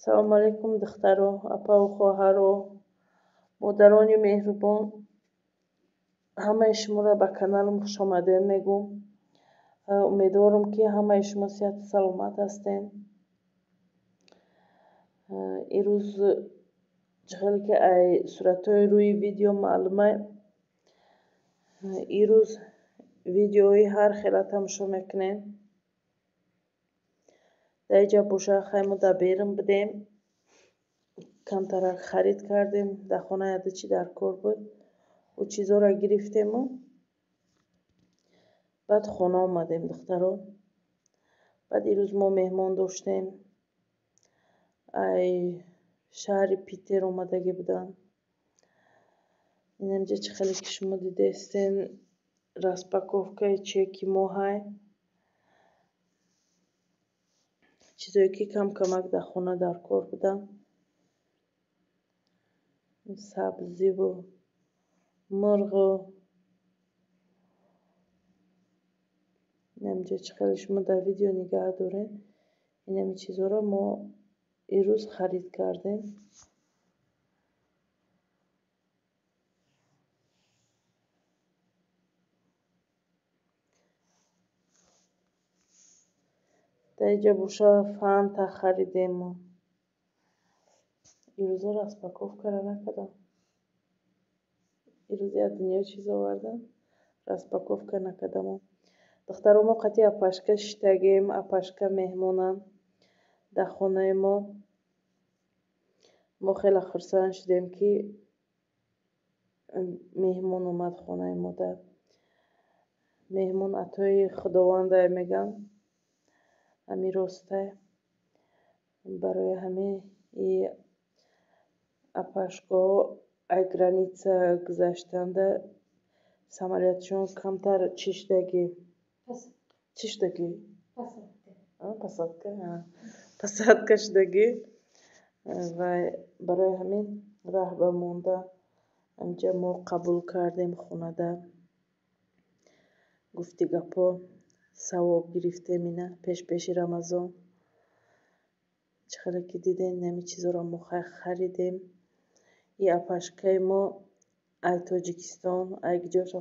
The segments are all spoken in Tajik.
салому алайкум духтаро, апаву хоҳаро, модарони меҳрубон, ҳамаи шуморо ба каналам хушомадед мегӯм. Умедворам ки ҳамаи шумо сиҳату саломат ҳастем. имрӯз ҷахеле ки ай суратҳои рӯи видео маълума, имрӯз видеои ҳар хела тамошо мекунем. дар инҷа боша хаймо дар берун будем, камтарак харид кардем, дар хона яда чӣ дар кор буд, ӯ чизоро гирифтему, баъд хона омадем духтаро. баъд имрӯз мо меҳмон доштем, ай шаҳри Питер омадагӣ буданд. инҷа чӣ хеле ки шумо дидестен распаковкаи чеки мо ҳай, чизое ки кам-камак дар хона дар кор буданд, сабзиву мурғу, инҷа чӣ хеле шумо дар видео нигаҳ доред. инами чизоро мо имрӯз харид кардем. дар инҷа боша фанта харидем. мо имрӯза распаковкаро накардам. имрӯз як дунё чиз овардам, распаковка накардам. духтаро, мо қатъи апашка шитагем, апашка меҳмонанд дар хонаи мо. мо хеле хурсанд шудем ки меҳмон омад хонаи мо. дар меҳмон атои худовандае мегӯянд, ҳамин ростае. барои ҳамин и апашкаҳо ай граница гузаштанда самолетшон камтар посадка шудагӣ ва барои ҳамин раҳба монда инҷа мо қабул кардем хонада. гуфти гапҳо савоб гирифтем. ина пешпеши рамазон чӣ хеле ки дидем инами чизоро мо харидем. и апашкаи мо ай Тоҷикистон, ай ҷоша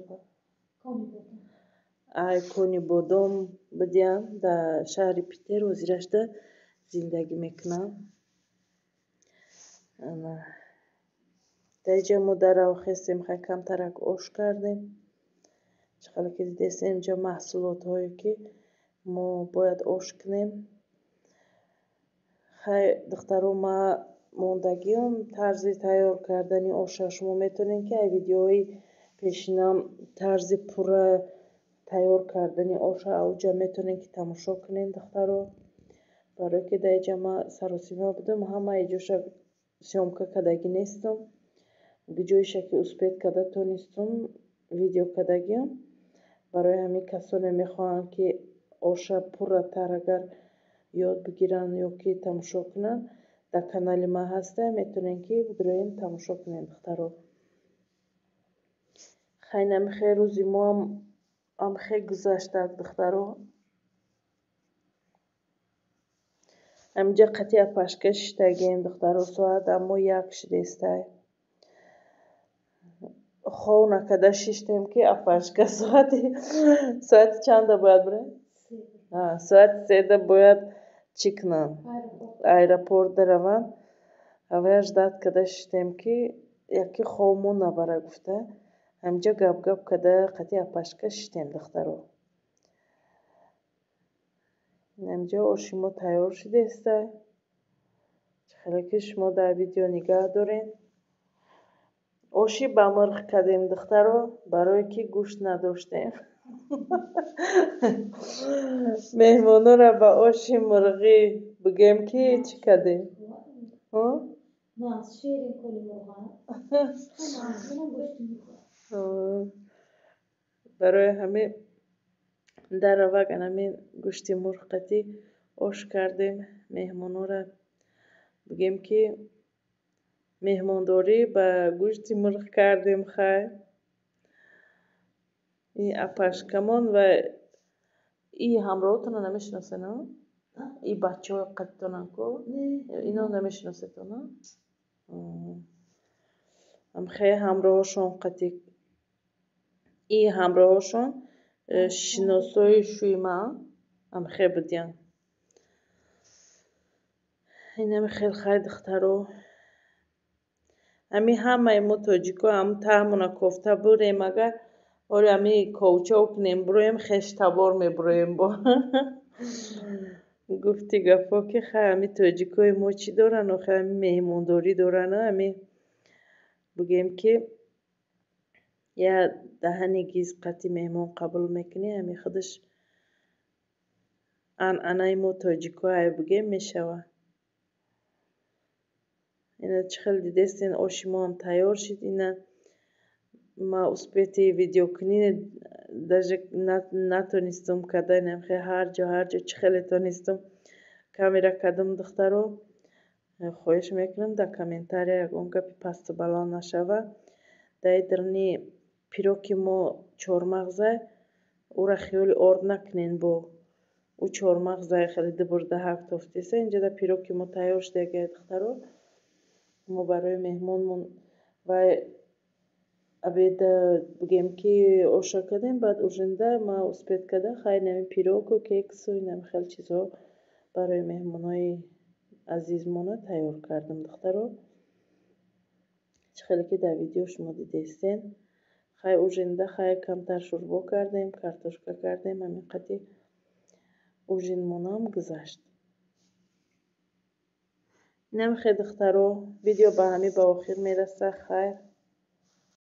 ай Кони Бодом будиянд, дар шаҳри Питер ҳозирашда зиндагӣ мекунанд. дар инҷа мо дарав хестем, хай камтарак ош кардем. чӣ хеле ки дидестем инҷа маҳсулотҳое ки мо бояд ош кунем. хай духтаро, ман мондагиам тарзи тайёр кардани оша. шумо метавонед ки ай видеоҳои пешинам тарзи пурра тайёр кардани оша ауҷа метавонед ки тамошо кунед духтаро. барое ки дар инҷа ман саросима будам, ҳамаи ҷоша сёмка кардагӣ нестум, биҷоиша ки успеҳ карда тонистум видео кардагиам. барои ҳамин касоне мехоҳанд ки оша пурратар агар ёд бигиранд ё ки тамошо кунанд, дар канали ман ҳаста, метавонед ки бидроен тамошо кунед духтаро. хай намехе рӯзи мо ам хе гузаштак духтаро. аминҷа қатъи апашка шитагем духтаро. соат аммо 1 шудестай. хов накарда шиштем ки апашка соати чанда бояд бурем? соати 3 бояд чӣ кунанд? аэропорт дараванд. аввал ждат карда шиштем ки яки хов мо набара гуфта. аминҷа гап карда қатъи апашка шиштем духтаро. аминҷа оши мо тайёр шудестай. чӣ хеле ки шумо дар видео нигаҳ доред. оши ба мурғ кардем духтаро, барое ки гӯшт надоштем. меҳмононро ба оши мурғӣ бигӯем ки чӣ кардем. барои ҳамин дар аввал ҳамин гӯшти мурғ қатъи ош кардем. меҳмононро бигӯем ки меҳмондорӣ ба гӯшти мурғ кардем. хай ин апашкамон ва и ҳамроҳатонро намешиносед? این بچه های قدتونن کو؟ اینا نمیشناستونا؟ هم خیلی همراهشون قدی این همراهشون شناسای شویما هم خیلی بودین اینم خیلی دخترو امی همه مو تاجیکو هم تامونا کوفته بریم اگر ولی امی کوچاک نمیبرویم خیش تبار میبرویم با گفتی گفا که خیلی امی تاجیکای ما چی دارن و خیلی امی مهمونداری دارن امی بگیم که یا دهنی گیز قطی مهمون قبول میکنی امی خودش انای مو تاجیکای بگیم میشوه اینا چخل دیدستین آشی ما هم تیار شد اینا ما اسپیتی ویدیو کنین داجه نتونستم کردنم خیلی هر جا چخل تونستم کامیرا کردم دخترو خواهش میکنم در کامنتاری اون گپی پست بالا نشوه در درنی پیروکی ما چهارمغزه او را خیلی آرد نکنین با او چهارمغزه خیلی دبرده هفت تفتیسه اینجا در پیروکی ما تیار شده دخترو ما برای مهمونمون و ابید بگیم که آشا کردیم بعد اوجنده ما اسپید کرده خیلی نمی پیروک و کیکس و اینم خیلی چیزها برای مهمونای عزیزمونه تیار کردم دخترو خیلی که در ویدیو شما دیدستین خیلی اوجنده خیلی کمتر شوربا کردیم کارتوشکا کردیم همین قدی اوجنمون هم گذشت اینم خیلی دخترو ویدیو به همین با آخر میرسه خیر